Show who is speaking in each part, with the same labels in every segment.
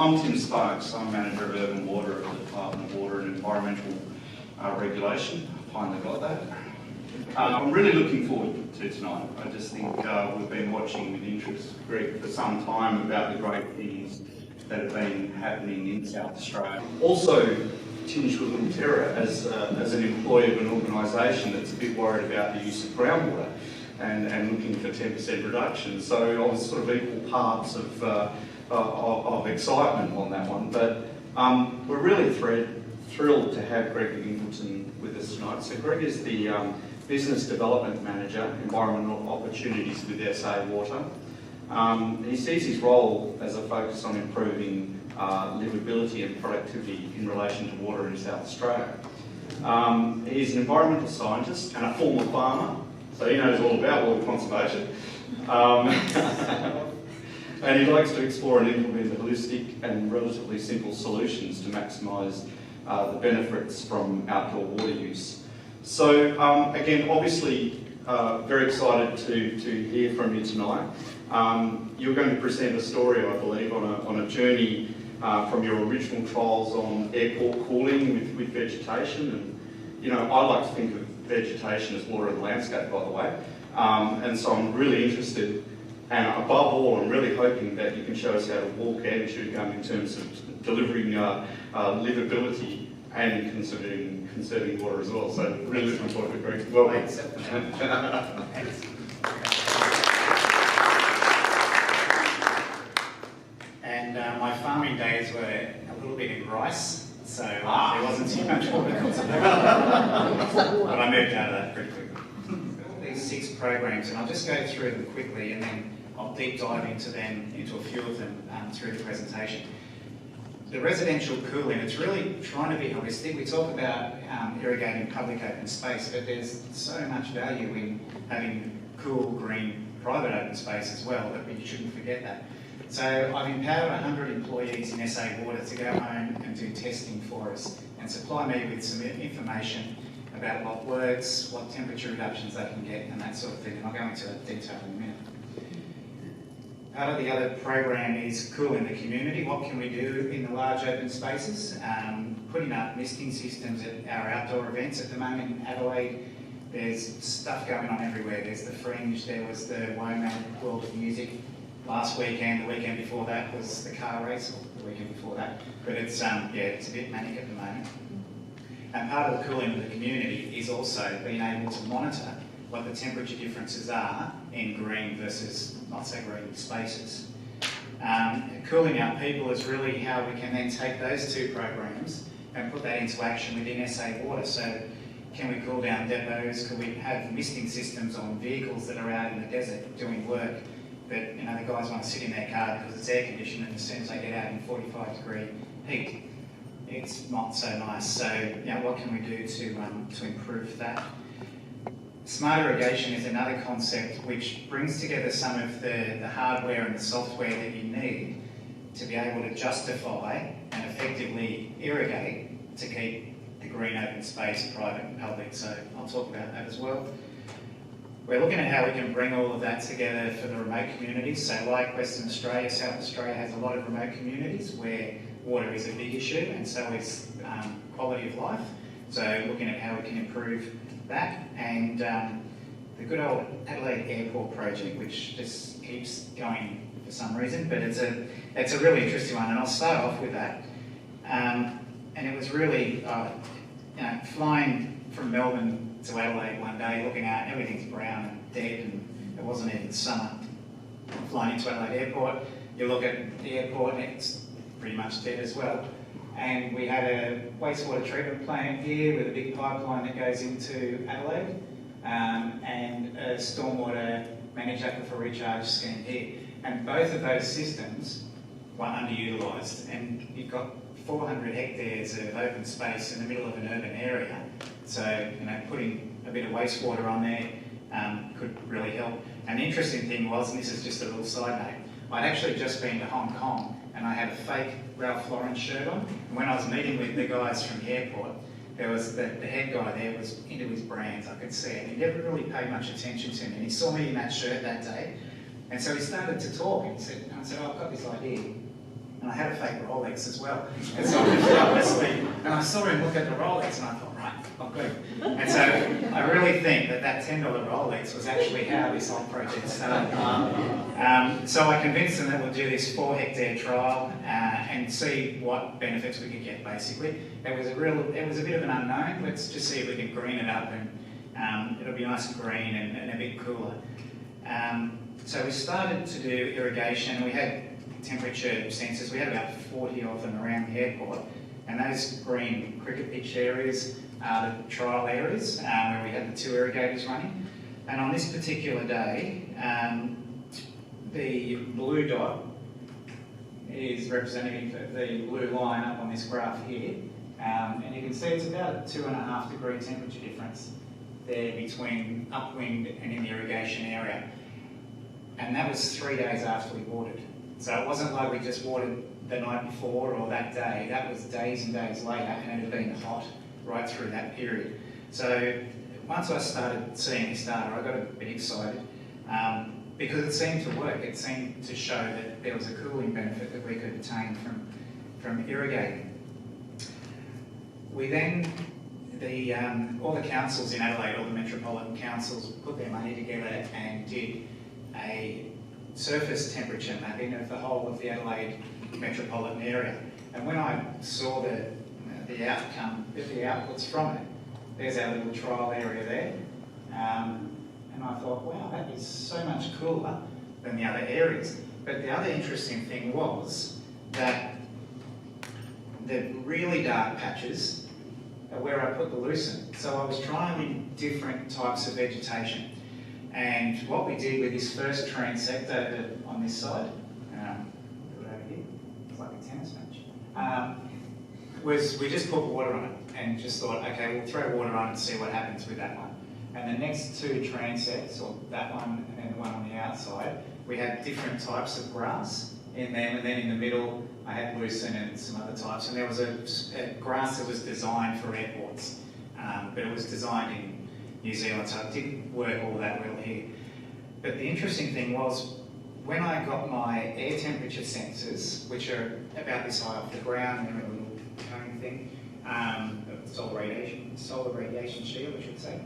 Speaker 1: I'm Tim Sparks. I'm Manager of Urban Water at the Department of Water and Environmental Regulation. I finally got that. I'm really looking forward to tonight. I just think we've been watching with interest, Greg, for some time about the great things that have been happening in South Australia. Also tinged with a little terror as an employee of an organisation that's a bit worried about the use of groundwater and looking for 10% reduction. So I was sort of equal parts of excitement on that one, but we're really thrilled to have Greg Ingleton with us tonight. So Greg is the Business Development Manager, Environmental Opportunities with SA Water. He sees his role as a focus on improving livability and productivity in relation to water in South Australia. He's an environmental scientist and a former farmer, so he knows all about water conservation. And he likes to explore and implement holistic and relatively simple solutions to maximise the benefits from outdoor water use. So again, obviously very excited to hear from you tonight. You're going to present a story, I believe, on a journey from your original trials on airport cooling with vegetation. And you know, I like to think of vegetation as water and landscape, by the way. And so I'm really interested. And above all, I'm really hoping that you can show us how to walk and chew gum in terms of delivering livability and conserving water as well. So really looking forward to it, Greg. Welcome.
Speaker 2: And my farming days were a little bit in rice, so there wasn't too much water conservation. But I moved out of that pretty quickly. These 6 programs, and I'll just go through them quickly, and then I'll deep dive into a few of them through the presentation. The residential cooling, it's really trying to be holistic. We talk about irrigating public open space, but there's so much value in having cool, green, private open space as well, that we shouldn't forget that. So I've empowered 100 employees in SA Water to go home and do testing for us and supply me with some information about what works, what temperature reductions they can get, and that sort of thing. And I'll go into that detail in a minute. Part of the other program is cooling the community. What can we do in the large open spaces? Putting up misting systems at our outdoor events. At the moment in Adelaide, there's stuff going on everywhere. There's the Fringe, there was the WOMAD World of Music last weekend. The weekend before that was the car race, or the weekend before that. But it's it's a bit manic at the moment. And part of the cooling of the community is also being able to monitor what the temperature differences are in green versus not so green spaces. Cooling our people is really how we can then take those 2 programs and put that into action within SA Water. So can we cool down depots? Can we have misting systems on vehicles that are out in the desert doing work that, you know, the guys want to sit in their car because it's air conditioned, and as soon as they get out in 45-degree heat, it's not so nice. So, you know, what can we do to improve that? Smart irrigation is another concept which brings together some of the hardware and the software that you need to be able to justify and effectively irrigate to keep the green open space private and public. So I'll talk about that as well. We're looking at how we can bring all of that together for the remote communities. So like Western Australia, South Australia has a lot of remote communities where water is a big issue, and so is quality of life. So looking at how we can improve that, and the good old Adelaide Airport project, which just keeps going for some reason, but it's a really interesting one, and I'll start off with that. And it was really, flying from Melbourne to Adelaide one day, looking out, everything's brown and dead, and it wasn't even summer. Flying into Adelaide Airport, you look at the airport, and it's pretty much dead as well. And we had a wastewater treatment plant here with a big pipeline that goes into Adelaide, and a stormwater managed aquifer recharge scheme here. And both of those systems were underutilised, and you've got 400 hectares of open space in the middle of an urban area. So, you know, putting a bit of wastewater on there could really help. And the interesting thing was, and this is just a little side note, I'd actually just been to Hong Kong, and I had a fake Ralph Lauren shirt on. And when I was meeting with the guys from the airport, there was the head guy there was into his brands, I could see it. He never really paid much attention to me, and he saw me in that shirt that day. And so he started to talk, and I said, oh, I've got this idea. And I had a fake Rolex as well. And so I lifted up my sleeve, and I saw him look at the Rolex, and I thought, right, I'm good. And so I really think that $10 Rolex was actually how this whole project started. So I convinced them that we'll do this 4-hectare trial and see what benefits we could get, basically. It was a bit of an unknown. Let's just see if we can green it up, and it'll be nice and green and a bit cooler. So we started to do irrigation. We had temperature sensors. We had about 40 of them around the airport, and those green cricket pitch areas are the trial areas where we had the 2 irrigators running. And on this particular day, the blue dot is representative of the blue line up on this graph here, and you can see it's about a 2.5 degree temperature difference there between upwind and in the irrigation area. And that was 3 days after we watered. So it wasn't like we just watered the night before or that day. That was days and days later, and it had been hot right through that period. So once I started seeing this data, I got a bit excited because it seemed to work. It seemed to show that there was a cooling benefit that we could obtain from irrigating. We then, all the councils in Adelaide, all the metropolitan councils, put their money together and did a surface temperature mapping of the whole of the Adelaide metropolitan area. And when I saw the outcome, the outputs from it, there's our little trial area there. And I thought, wow, that is so much cooler than the other areas. But the other interesting thing was that the really dark patches are where I put the lucerne. So I was trialling different types of vegetation. And what we did with this first transect over on this side, put it over here, it's like a tennis match, was we just put water on it and just thought, okay, we'll throw water on it and see what happens with that one. And the next 2 transects, or that one and then the one on the outside, we had different types of grass in them, and then in the middle I had lucerne and some other types. And there was a grass that was designed for airports, but it was designed in New Zealand, so it didn't work all that well here. But the interesting thing was, when I got my air temperature sensors, which are about this high off the ground, they're a little cone thing, solar radiation shield, I should say,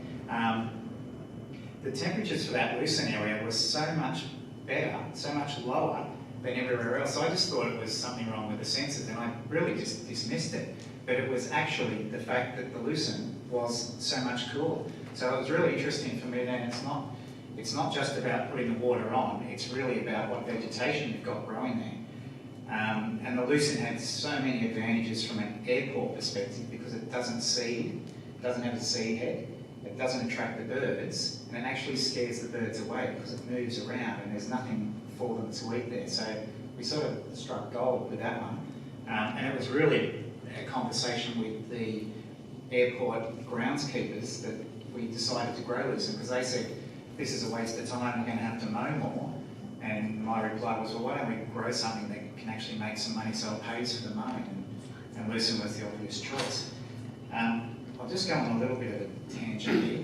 Speaker 2: the temperatures for that lucerne area were so much better, so much lower than everywhere else. So I just thought it was something wrong with the sensors, and I really just dismissed it. But it was actually the fact that the lucerne was so much cooler. So it was really interesting for me then. It's not just about putting the water on, it's really about what vegetation you've got growing there. And the lucerne had so many advantages from an airport perspective because it doesn't seed, it doesn't have a seed head, it doesn't attract the birds, and it actually scares the birds away because it moves around and there's nothing for them to eat there. So we sort of struck gold with that one. And it was really a conversation with the airport groundskeepers that we decided to grow lucerne, because they said, this is a waste of time, we're going to have to mow more. And my reply was, well, why don't we grow something that can actually make some money so it pays for the mowing? And lucerne was the obvious choice. I'll just go on a little bit of a tangent here.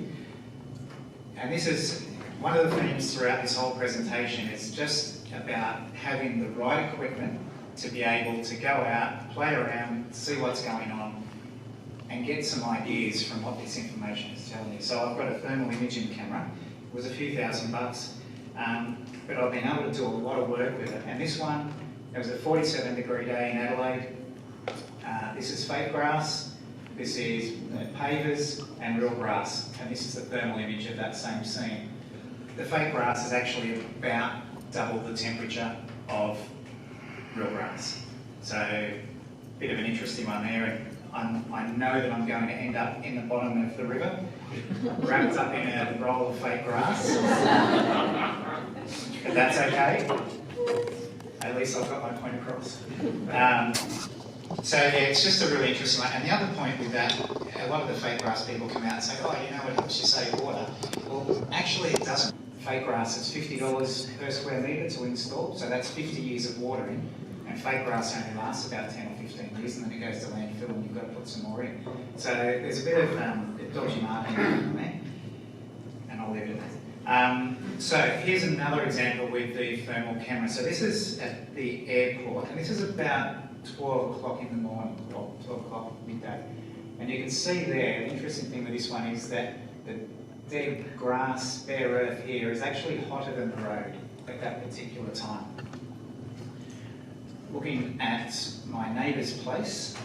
Speaker 2: And this is one of the themes throughout this whole presentation, is just about having the right equipment to be able to go out, play around, see what's going on, and get some ideas from what this information is telling you. So I've got a thermal imaging camera. It was a few $1,000, but I've been able to do a lot of work with it. And this one, it was a 47-degree day in Adelaide. This is fake grass, this is pavers and real grass, and this is the thermal image of that same scene. The fake grass is actually about double the temperature of real grass. So, a bit of an interesting one there. I know that I'm going to end up in the bottom of the river, wrapped up in a roll of fake grass. But that's okay. At least I've got my point across. So yeah, it's just a really interesting one. And the other point with that, a lot of the fake grass people come out and say, oh, you know, it helps you save water. Well, actually it doesn't. Fake grass is $50 per square metre to install, so that's 50 years of watering. And fake grass only lasts about 10 or 15 years, and then it goes to landfill and you've got to put some more in. So there's a bit of dodgy marketing on there, and I'll leave it at that. So here's another example with the thermal camera. So this is at the airport, and this is about 12 o'clock in the morning, or 12 o'clock midday. And you can see there, the interesting thing with this one is that the dead grass, bare earth here is actually hotter than the road at that particular time. Looking at my neighbour's place,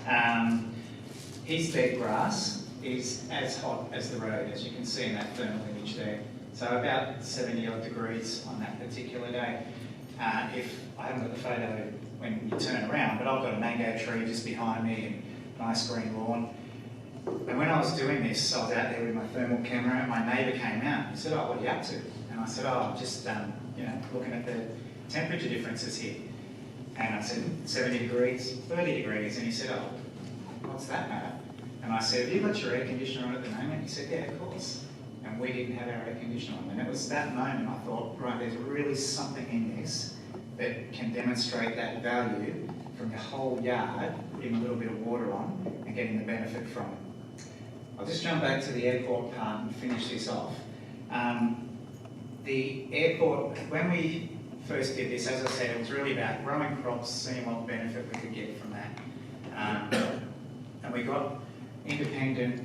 Speaker 2: his dead grass is as hot as the road, as you can see in that thermal image there. So about 70 odd degrees on that particular day. If I haven't got the photo when you turn around, but I've got a mango tree just behind me and nice green lawn. And when I was doing this, I was out there with my thermal camera, and my neighbour came out. He said, "Oh, what are you up to?" And I said, "Oh, I'm just looking at the temperature differences here." And I said, 70 degrees, 30 degrees. And he said, "Oh, what's that matter?" And I said, "Have you got your air conditioner on at the moment?" He said, "Yeah, of course." And we didn't have our air conditioner on. And it was that moment I thought, right, there's really something in this that can demonstrate that value from your whole yard, putting a little bit of water on and getting the benefit from it. I'll just jump back to the airport part and finish this off. The airport, when we first did this, as I said, it was really about growing crops, seeing what benefit we could get from that. And we got independent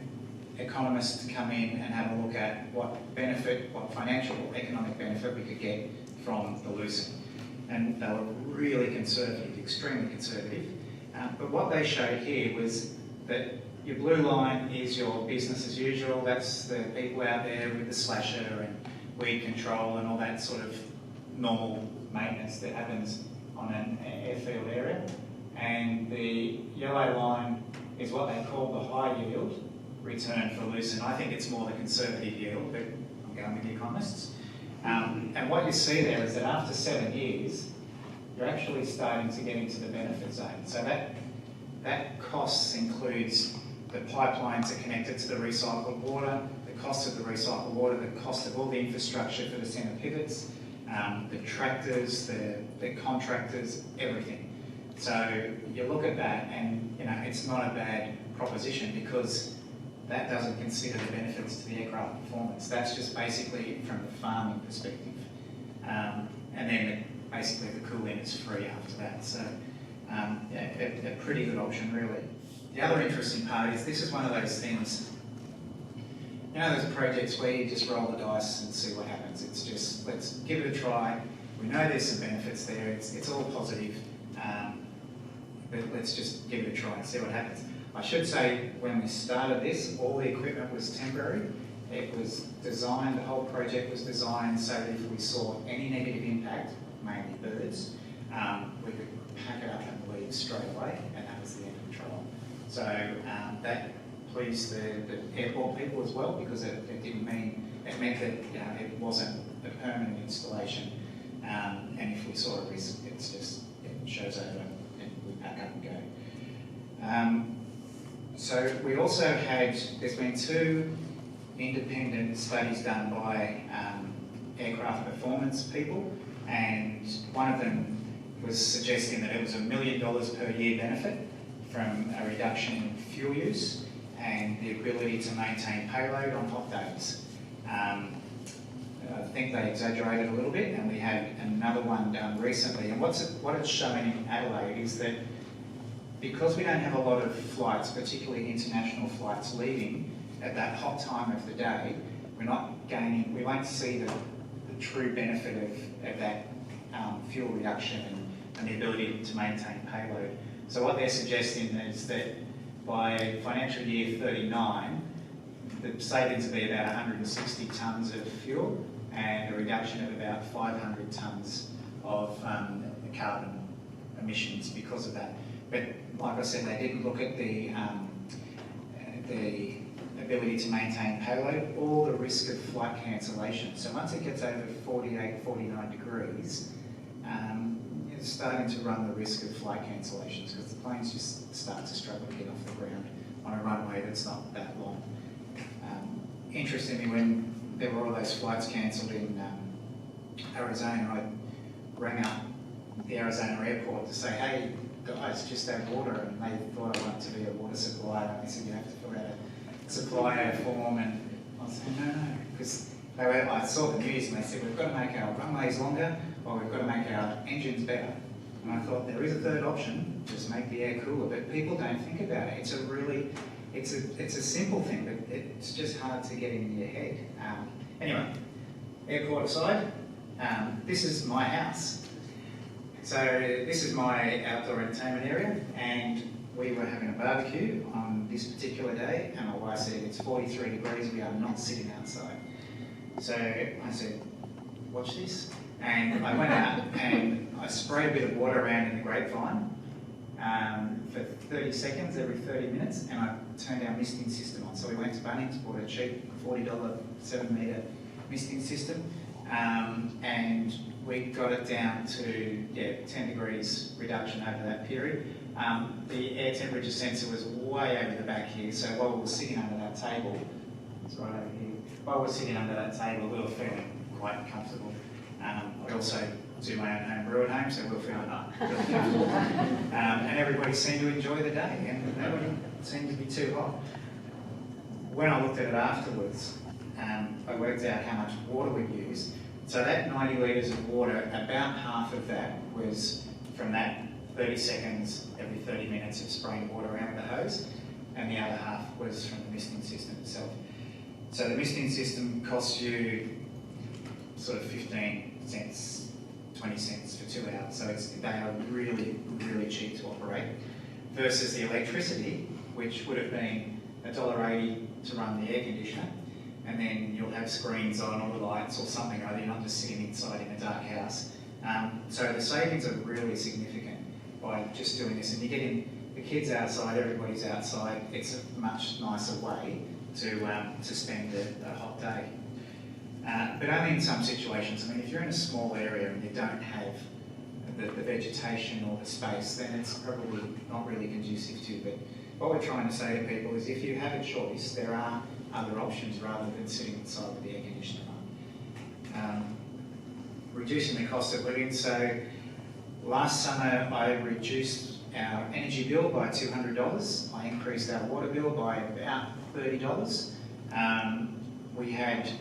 Speaker 2: economists to come in and have a look at what benefit, what financial or economic benefit we could get from the loosening. And they were really conservative, extremely conservative. But what they showed here was that your blue line is your business as usual. That's the people out there with the slasher and weed control and all that sort of normal maintenance that happens on an airfield area. And the yellow line is what they call the high yield return for loosen. I think it's more the conservative yield, but I'm going with the economists. And what you see there is that after 7 years, you're actually starting to get into the benefit zone. So that cost includes the pipelines that connect it to the recycled water, the cost of the recycled water, the cost of all the infrastructure for the centre pivots, the tractors, the contractors, everything. So you look at that and it's not a bad proposition because that doesn't consider the benefits to the aircraft performance. That's just basically from the farming perspective. And then basically the cooling is free after that. So a pretty good option really. The other interesting part is this is one of those things, those projects where you just roll the dice and see what happens. It's just, let's give it a try. We know there's some benefits there. It's all positive. But let's just give it a try and see what happens. I should say, when we started this, all the equipment was temporary. It was designed, the whole project was designed so that if we saw any negative impact, mainly birds, we could pack it up and leave straight away, and that was the end of the trial. So that pleased the airport people as well, because it meant that it wasn't a permanent installation, and if we saw a risk, it shows over and we pack up and go. So we also had, there's been 2 independent studies done by aircraft performance people, and one of them was suggesting that it was $1 million per year benefit from a reduction in fuel use and the ability to maintain payload on hot days. I think they exaggerated a little bit, and we had another one done recently. And what it's showing in Adelaide is that because we don't have a lot of flights, particularly international flights, leaving at that hot time of the day, we won't see the true benefit of that fuel reduction and the ability to maintain payload. So what they're suggesting is that by financial year 39, the savings will be about 160 tonnes of fuel and a reduction of about 500 tonnes of carbon emissions because of that. But like I said, they didn't look at the ability to maintain payload or the risk of flight cancellation. So once it gets over 48, 49 degrees, it's starting to run the risk of flight cancellations because the planes just start to struggle to get off the ground on a runway that's not that long. Interestingly, when there were all those flights cancelled in Arizona, I rang up the Arizona airport to say, hey, guys, just add water, and they thought I wanted to be a water supplier, and they said you have to fill out a supplier form, and I said no, because I saw the news and they said, we've got to make our runways longer, or we've got to make our engines better. And I thought, there is a third option, just make the air cooler, but people don't think about it. It's a simple thing, but it's just hard to get in your head. Anyway, airport aside, this is my house. So this is my outdoor entertainment area, and we were having a barbecue on this particular day, and my wife said, it's 43 degrees, we are not sitting outside. So I said, watch this. And I went out and I sprayed a bit of water around in the grapevine for 30 seconds every 30 minutes, and I turned our misting system on. So we went to Bunnings, bought a cheap $40 7-metre misting system, and we got it down to 10 degrees reduction over that period. The air temperature sensor was way over the back here, so while we were sitting under that table, it's right over here, while we were sitting under that table, we were feeling quite comfortable. I also do my own home brew at home, so we were feeling really comfortable. And everybody seemed to enjoy the day, and nobody seemed to be too hot. When I looked at it afterwards, I worked out how much water we'd used. So that 90 litres of water, about half of that was from that 30 seconds every 30 minutes of spraying water around the hose, and the other half was from the misting system itself. So the misting system costs you sort of 15 cents, 20 cents for 2 hours. So they are really, really cheap to operate, versus the electricity, which would have been $1.80 to run the air conditioner, and then you'll have screens on, all the lights or something, or other. You're not just sitting inside in a dark house. So the savings are really significant by just doing this, and you're getting the kids outside, everybody's outside. It's a much nicer way to spend a hot day. But only in some situations. I mean, if you're in a small area and you don't have the vegetation or the space, then it's probably not really conducive to. But what we're trying to say to people is, if you have a choice, there are other options rather than sitting inside with the air conditioner on. Reducing the cost of living. So last summer I reduced our energy bill by $200. I increased our water bill by about $30. We had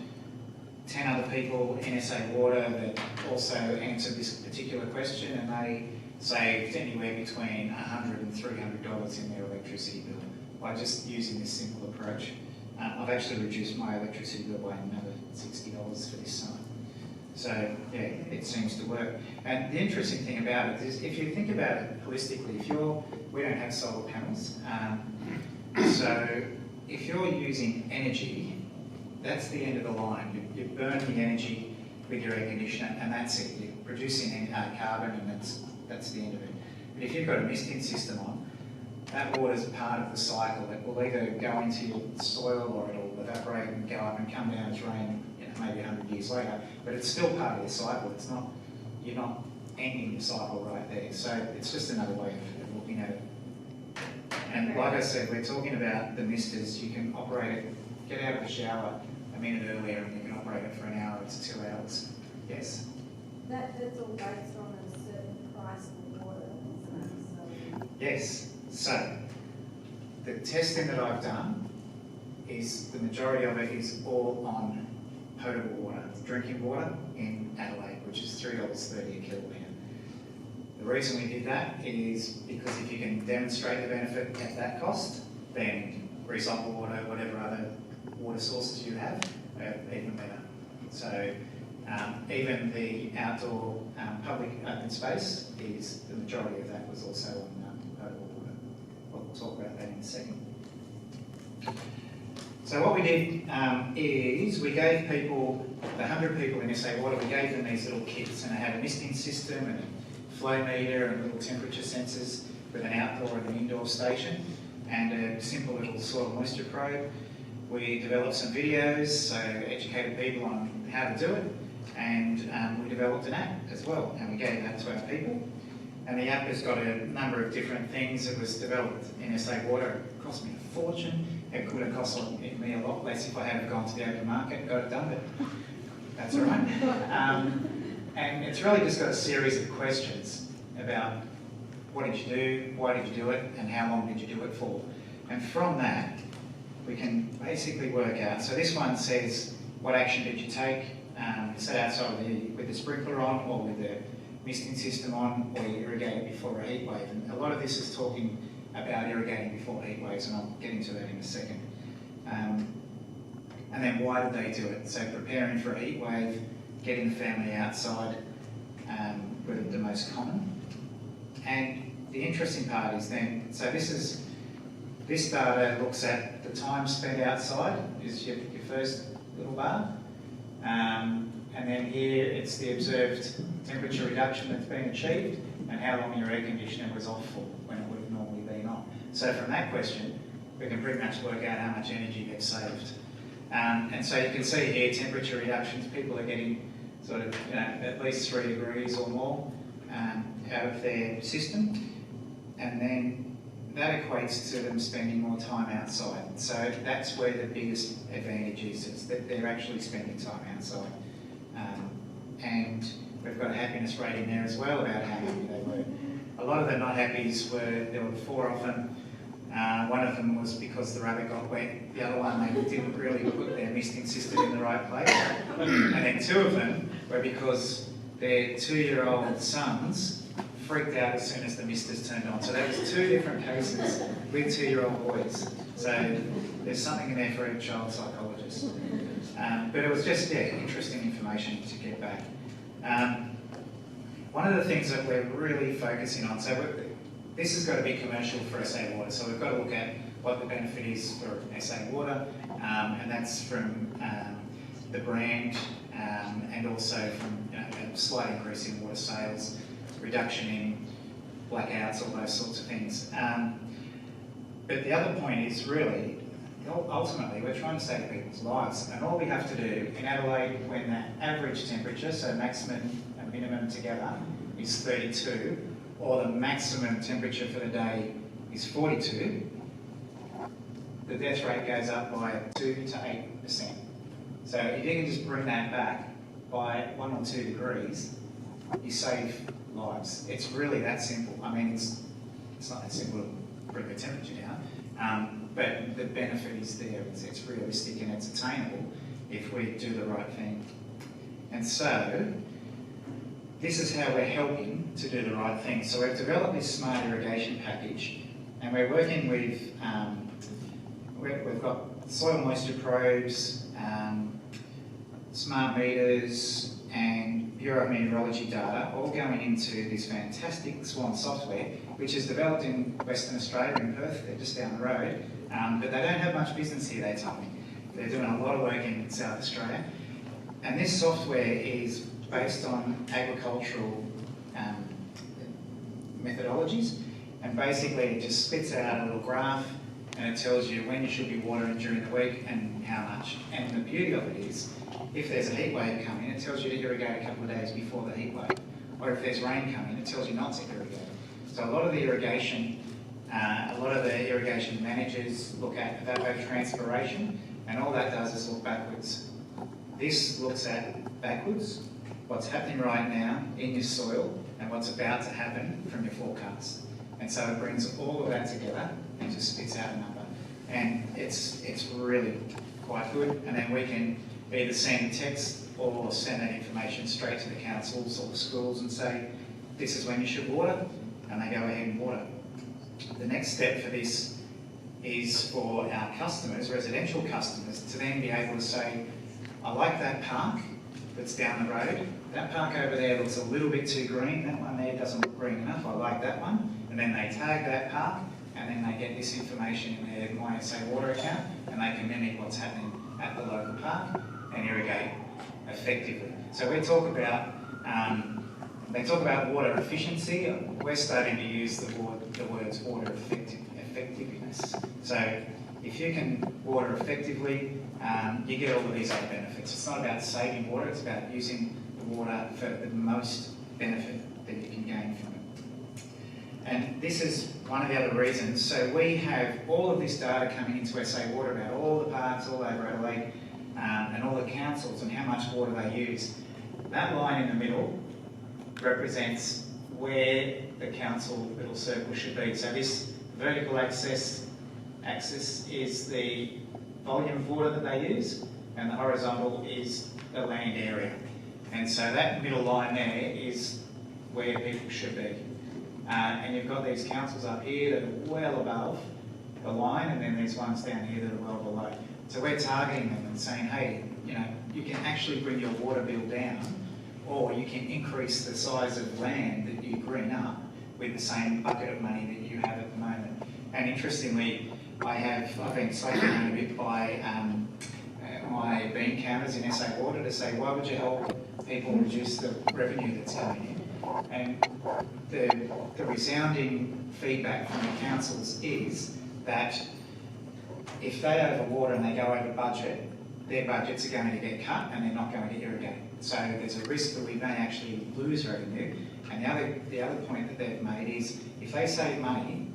Speaker 2: 10 other people in SA Water that also answered this particular question, and they saved anywhere between $100 and $300 in their electricity bill by just using this simple approach. I've actually reduced my electricity bill by another $60 for this summer. So yeah, it seems to work. And the interesting thing about it is, if you think about it holistically, we don't have solar panels, so if you're using energy, that's the end of the line. You burn the energy with your air conditioner, and that's it. You're producing carbon, and that's the end of it. But if you've got a misting system on, that water's part of the cycle. It will either go into your soil, or it'll evaporate and go up and come down as rain, maybe 100 years later. But it's still part of the cycle. It's not, you're not ending the cycle right there. So it's just another way of looking at it. And like I said, we're talking about the misters. You can operate it, get out of the shower a minute earlier, and you can operate it for an hour. It's 2 hours. Yes?
Speaker 3: That's all based on a certain price of water, isn't it? So
Speaker 2: Yes. So the testing that I've done is, the majority of it is all on potable water, drinking water in Adelaide, which is $3.30 a kilolitre. The reason we did that is because if you can demonstrate the benefit at that cost, then recycled water, whatever other water sources you have, even better. So even the outdoor public open space, is the majority of that was also on potable water. We'll talk about that in a second. So what we did is we gave people, the 100 people in SA Water, we gave them these little kits, and they had a misting system and a flow meter and little temperature sensors with an outdoor and an indoor station, and a simple little soil moisture probe. We developed some videos, so educated people on how to do it, and we developed an app as well, and we gave that to our people. And the app has got a number of different things. It was developed in SA Water. It cost me a fortune. It could have cost me a lot less if I had gone to the open market and got it done, but that's all right. And it's really just got a series of questions about what did you do, why did you do it, and how long did you do it for. And from that, we can basically work out. So this one says, what action did you take? Sat outside with the sprinkler on, or with the misting system on, or you irrigated before a heat wave. And a lot of this is talking about irrigating before heat waves, and I'll get into that in a second. And then why did they do it? So preparing for a heat wave, getting the family outside were the most common. And the interesting part is then, so this data looks at the time spent outside, is your first little bar. And then here it's the observed temperature reduction that's been achieved and how long your air conditioner was off for when it would have normally been on. So from that question, we can pretty much work out how much energy they've saved. And so you can see here temperature reductions, people are getting sort of, at least 3 degrees or more out of their system. And then that equates to them spending more time outside. So that's where the biggest advantage is that they're actually spending time outside. And we've got a happiness rating there as well about how happy they were. A lot of the not happies there were 4 of them. One of them was because the rubber got wet. The other one, they didn't really put their misting system in the right place. And then 2 of them were because their 2-year-old sons freaked out as soon as the misters turned on. So that was 2 different cases with 2-year-old boys. So there's something in there for a child psychologist. But it was just, interesting information to get back. One of the things that we're really focusing on, so this has got to be commercial for SA Water, so we've got to look at what the benefit is for SA Water, and that's from the brand and also from a slight increase in water sales, reduction in blackouts, all those sorts of things. But the other point is really, ultimately, we're trying to save people's lives, and all we have to do in Adelaide, when the average temperature, so maximum and minimum together, is 32, or the maximum temperature for the day is 42, the death rate goes up by 2 to 8%. So if you can just bring that back by 1 or 2 degrees, you save lives. It's really that simple. I mean, it's not that simple to bring the temperature down, but the benefit is there. It's realistic and it's attainable if we do the right thing. And so, this is how we're helping to do the right thing. So we've developed this smart irrigation package, and we're working with, we've got soil moisture probes, smart meters, and Bureau of Meteorology data, all going into this fantastic Swan software, which is developed in Western Australia, in Perth. They're just down the road, but they don't have much business here, they tell me. They're doing a lot of work in South Australia. And this software is based on agricultural methodologies, and basically it just spits out a little graph and it tells you when you should be watering during the week and how much. And the beauty of it is, if there's a heat wave coming, it tells you to irrigate a couple of days before the heat wave. Or if there's rain coming, it tells you not to irrigate. So a lot of the irrigation managers look at evapotranspiration, and all that does is look backwards. This looks at backwards, what's happening right now in your soil and what's about to happen from your forecast. And so it brings all of that together and just spits out a number. And it's really quite good. And then we can either send a text or send that information straight to the councils or the schools and say, this is when you should water, and they go ahead and water. The next step for this is for our customers, residential customers, to then be able to say, I like that park that's down the road. That park over there looks a little bit too green. That one there doesn't look green enough. I like that one. And then they tag that park, and then they get this information in their My SA Water account, and they can mimic what's happening at the local park and irrigate effectively. So we talk about, they talk about water efficiency. We're starting to use the words water effectiveness. So if you can water effectively, you get all of these other benefits. It's not about saving water, it's about using the water for the most benefit that you can gain from it. And this is one of the other reasons. So we have all of this data coming into SA Water about all the parks all over Adelaide and all the councils and how much water they use. That line in the middle represents where the council little circle should be. So this vertical axis is the volume of water that they use, and the horizontal is the land area. And so that middle line there is where people should be. And you've got these councils up here that are well above the line, and then there's ones down here that are well below. So we're targeting them and saying, hey, you know, you can actually bring your water bill down, or you can increase the size of land that you green up with the same bucket of money that you have at the moment. And interestingly, I've been spoken a bit by my bean counters in SA Water to say, why would you help people reduce the revenue that's coming in? And the resounding feedback from the councils is that if they overwater and they go over budget, their budgets are going to get cut and they're not going to irrigate. So there's a risk that we may actually lose revenue. And the other point that they've made is if they save money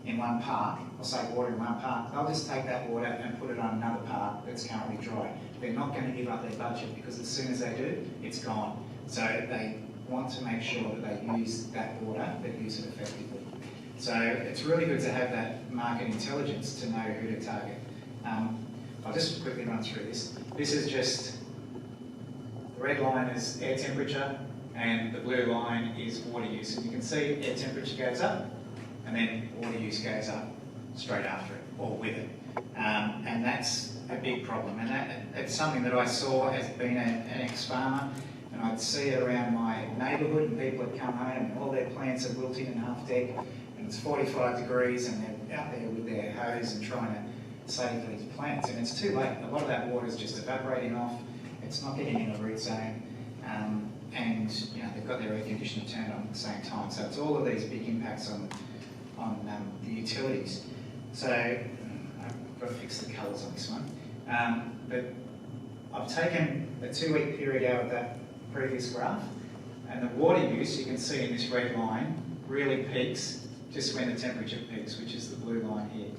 Speaker 2: in one park, or save water in one park, they'll just take that water and put it on another park that's currently dry. They're not going to give up their budget because as soon as they do, it's gone. So they want to make sure that they use that water, they use it effectively. So it's really good to have that market intelligence to know who to target. I'll just quickly run through this. This is just, the red line is air temperature and the blue line is water use. And you can see air temperature goes up and then water use goes up straight after it, or with it. And that's a big problem. And it's something that I saw as being an ex-farmer, and I'd see it around my neighbourhood, and people would come home and all their plants are wilting and half dead, and it's 45 degrees and they're out there with their hose and trying to save these plants, and it's too late. A lot of that water is just evaporating off, it's not getting in the root zone, and you know, they've got their air conditioner turned on at the same time. So it's all of these big impacts on the utilities. So I've got to fix the colours on this one. But I've taken a 2-week period out of that previous graph, and the water use, you can see in this red line, really peaks just when the temperature peaks, which is the blue line here.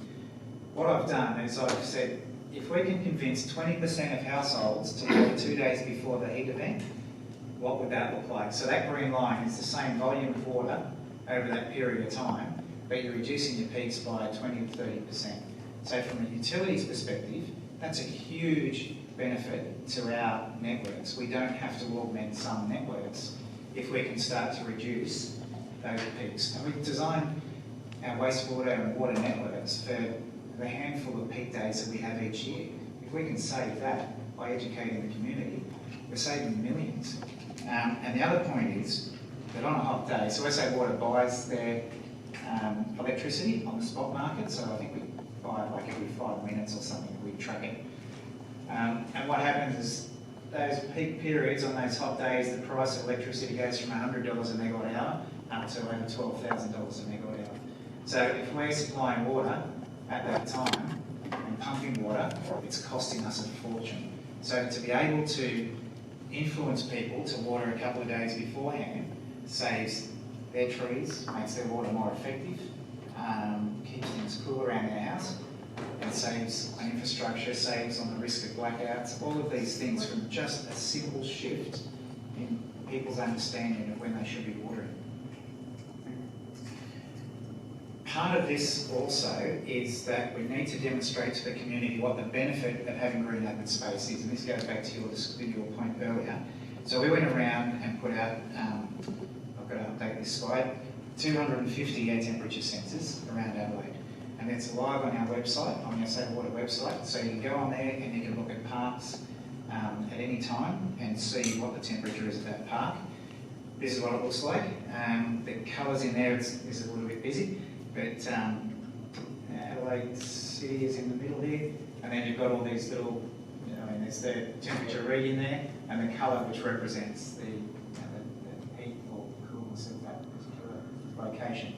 Speaker 2: What I've done is I've said, if we can convince 20% of households to water 2 days before the heat event, what would that look like? So that green line is the same volume of water over that period of time, but you're reducing your peaks by 20 to 30%. So from a utilities perspective, that's a huge benefit to our networks. We don't have to augment some networks if we can start to reduce those peaks. And we've designed our wastewater and water networks for the handful of peak days that we have each year. If we can save that by educating the community, we're saving millions. And the other point is that on a hot day, so SA Water buys their electricity on the spot market, so I think we buy it like every 5 minutes or something, we track it. And what happens is those peak periods on those hot days, the price of electricity goes from $100 a megawatt hour up to over $12,000 a megawatt hour. So if we're supplying water at that time and pumping water, it's costing us a fortune. So to be able to influence people to water a couple of days beforehand saves their trees, makes their water more effective, keeps things cool around their house, and saves on infrastructure, saves on the risk of blackouts, all of these things from just a simple shift in people's understanding of when they should be watering. Part of this also is that we need to demonstrate to the community what the benefit of having green open space is, and this goes back to your point earlier. So we went around and put out, I've got to update this slide, 250 air temperature sensors around Adelaide. And it's live on our website, on the SA Water website. So you can go on there and you can look at parks at any time and see what the temperature is at that park. This is what it looks like. The colours in there is a little bit busy, but Adelaide City is in the middle here. And then you've got all these little, you know, and there's the temperature reading there, and the colour which represents the heat or coolness of that particular location.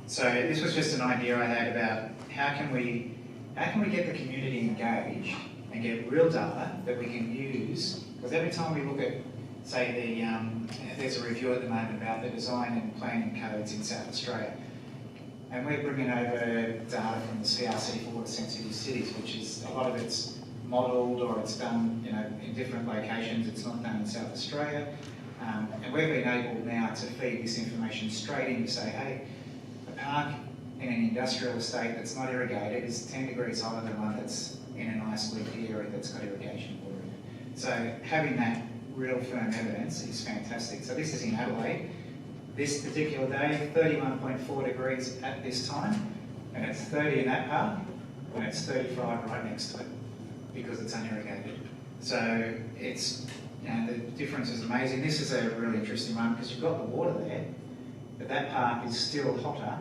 Speaker 2: So this was just an idea I had about how can we get the community engaged and get real data that we can use, because every time we look at, say, there's a review at the moment about the design and planning codes in South Australia, and we're bringing over data from the CRC for water sensitive cities, which is, a lot of it's modelled or it's done, you know, in different locations. It's not done in South Australia, and we've been able now to feed this information straight in to say, hey, a park in an industrial estate that's not irrigated is 10 degrees hotter than one that's in a nice leafy area that's got irrigation water in it. So having that real firm evidence is fantastic. So this is in Adelaide. This particular day, 31.4 degrees at this time, and it's 30 in that park, and it's 35 right next to it, because it's unirrigated. So it's, the difference is amazing. This is a really interesting one, because you've got the water there, but that park is still hotter,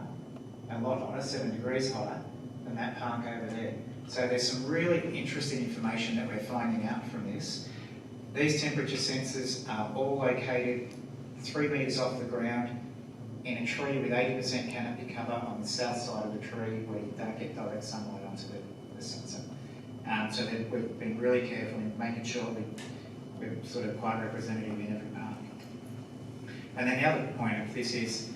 Speaker 2: a lot hotter, 7 degrees hotter, than that park over there. So there's some really interesting information that we're finding out from this. These temperature sensors are all located 3 metres off the ground in a tree with 80% canopy cover on the south side of the tree where you don't get direct sunlight onto the sensor. So we've been really careful in making sure we're sort of quite representative in every park. And then the other point of this is,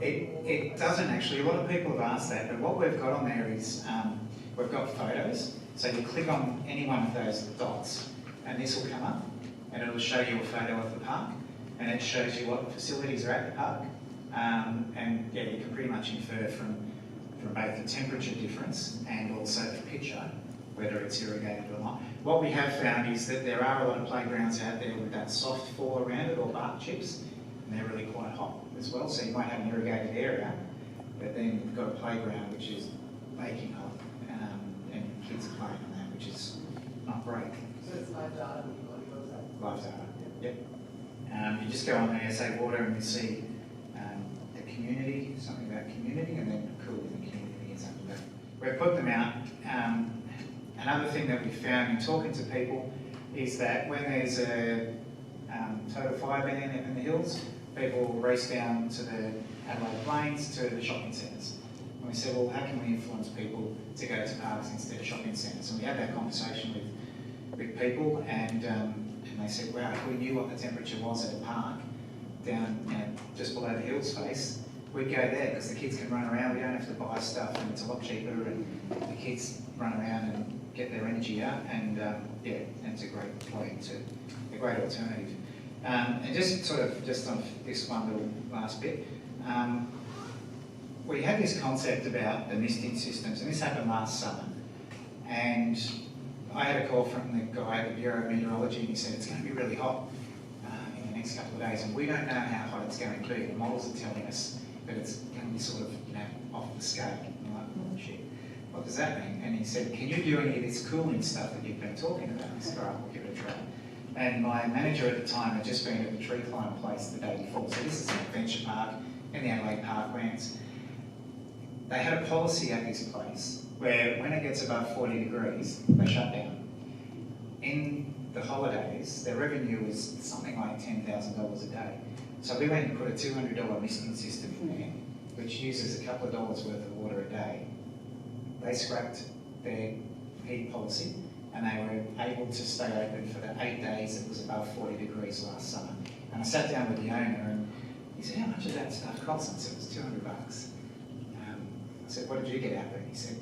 Speaker 2: it doesn't actually, a lot of people have asked that, but what we've got on there is, we've got photos. So you click on any one of those dots and this will come up and it'll show you a photo of the park and it shows you what facilities are at the park. And yeah, you can pretty much infer from both the temperature difference and also the picture whether it's irrigated or not. What we have found is that there are a lot of playgrounds out there with that soft fall around it or bark chips, and they're really quite hot as well. So you might have an irrigated area, but then you've got a playground which is baking hot, and kids are playing on that, which is not great.
Speaker 4: So it's live data when you go to that?
Speaker 2: Live data, yep. You just go on there, say water, and you see the community, something about community, and then cool in the community is under that. We've put them out. Another thing that we found in talking to people is that when there's a total fire ban in the hills, people race down to the Adelaide Plains to the shopping centres. And we said, well, how can we influence people to go to parks instead of shopping centres? And we had that conversation with people, and they said, wow, if we knew what the temperature was at a park down just below the hills face, we'd go there because the kids can run around. We don't have to buy stuff, and it's a lot cheaper, and the kids run around and get their energy out, and yeah, and it's a great a great alternative. And just on this one little last bit, we had this concept about the misting systems, and this happened last summer. And I had a call from the guy at the Bureau of Meteorology, and he said it's going to be really hot in the next couple of days, and we don't know how hot it's going to be. The models are telling us that it's going to be sort of, off the scale. And I'm like, oh, shit, what does that mean? And he said, can you do any of this cooling stuff that you've been talking about? I said, all right, we'll give it a try. And my manager at the time had just been at the tree climb place the day before. So this is an adventure park in the Adelaide Parklands. They had a policy at this place where when it gets above 40 degrees, they shut down. In the holidays, their revenue was something like $10,000 a day. So we went and put a $200 misting system in there, which uses a couple of dollars worth of water a day. They scrapped their heat policy, and they were able to stay open for the 8 days it was above 40 degrees last summer. And I sat down with the owner, and he said, how much did that stuff cost? I said, it was $200. I said, what did you get out of it? He said,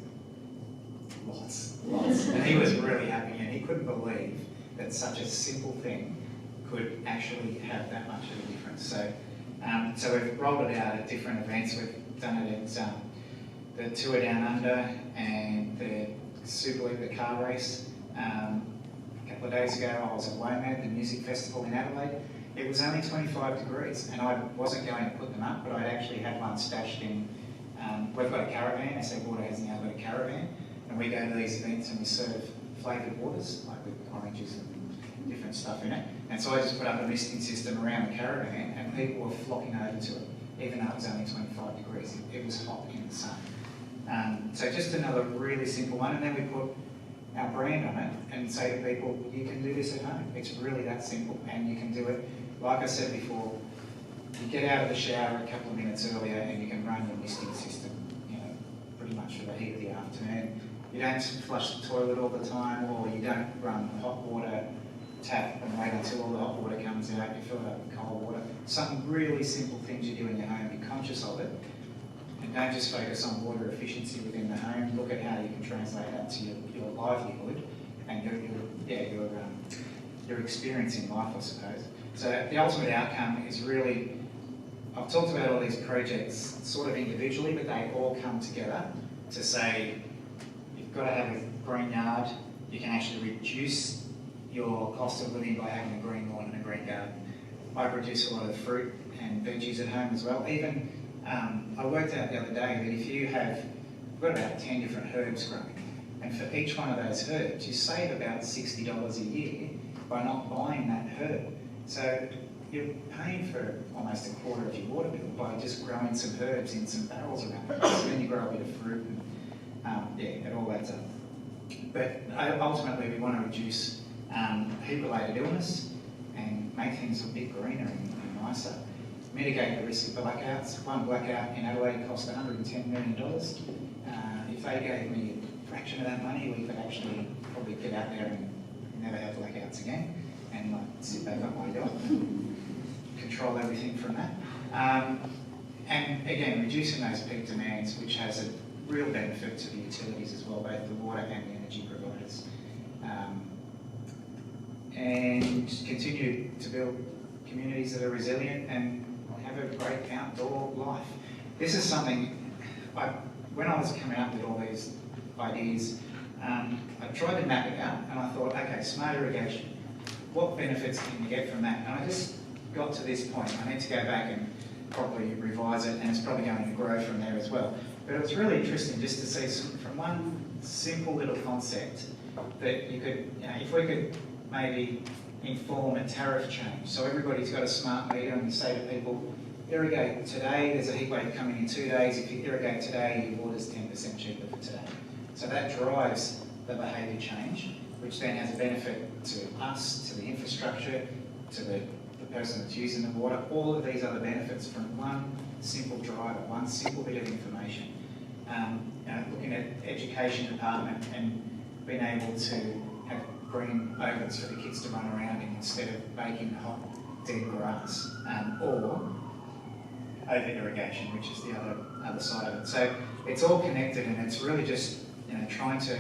Speaker 2: lots. And he was really happy, and he couldn't believe that such a simple thing could actually have that much of a difference. So, so we've rolled it out at different events. We've done it at the Tour Down Under and the Super League, the car race. A couple of days ago, I was at WOMAD, the music festival in Adelaide. It was only 25 degrees, and I wasn't going to put them up, but I'd actually had one stashed in. We've got a caravan, SA Water has now got a caravan, and we go to these events and we serve flavoured waters, like with oranges and different stuff in it. And so I just put up a misting system around the caravan, and people were flocking over to it, even though it was only 25 degrees. It was hot in the sun. So just another really simple one, and then we put our brand on it and say to people, you can do this at home. It's really that simple, and you can do it, like I said before, you get out of the shower a couple of minutes earlier and you can run your misting system, pretty much for the heat of the afternoon. You don't flush the toilet all the time, or you don't run the hot water tap and wait until all the hot water comes out, you fill it up with cold water. Some really simple things you do in your home, be conscious of it, and don't just focus on water efficiency within the home. Look at how you can translate that to your livelihood and your experience in life, I suppose. So the ultimate outcome is really, I've talked about all these projects sort of individually, but they all come together to say you've got to have a green yard. You can actually reduce your cost of living by having a green lawn and a green garden. I produce a lot of fruit and veggies at home as well. Even I worked out the other day that if you have, we've got about 10 different herbs growing, and for each one of those herbs, you save about $60 a year by not buying that herb. So you're paying for almost a quarter of your water bill by just growing some herbs in some barrels around the place. And then you grow a bit of fruit, and it all adds up. But ultimately, we want to reduce heat-related illness and make things a bit greener and nicer. Mitigate the risk of blackouts. One blackout in Adelaide cost $110 million. If they gave me a fraction of that money, we could actually probably get out there and never have blackouts again, and like sit back up my yacht and control everything from that. And again, reducing those peak demands, which has a real benefit to the utilities as well, both the water and the energy providers. And continue to build communities that are resilient and have a great outdoor life. This is something, when I was coming up with all these ideas, I tried to map it out, and I thought, okay, smart irrigation, what benefits can you get from that? And I just got to this point. I need to go back and probably revise it, and it's probably going to grow from there as well. But it was really interesting just to see from one simple little concept that you could, if we could maybe inform a tariff change. So everybody's got a smart meter, and you say to people, irrigate today, there's a heat wave coming in 2 days. If you irrigate today, your water's 10% cheaper for today. So that drives the behaviour change, which then has a benefit to us, to the infrastructure, to the person that's using the water, all of these other benefits from one simple driver, one simple bit of information. Looking at education department and being able to have green ovens for the kids to run around in instead of baking hot dead grass, or over irrigation, which is the other side of it. So it's all connected, and it's really just trying to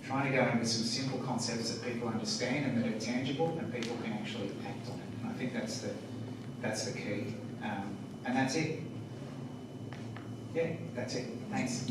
Speaker 2: go in with some simple concepts that people understand and that are tangible and people can actually act on it. And I think that's the key. And that's it. Yeah, that's it. Thanks.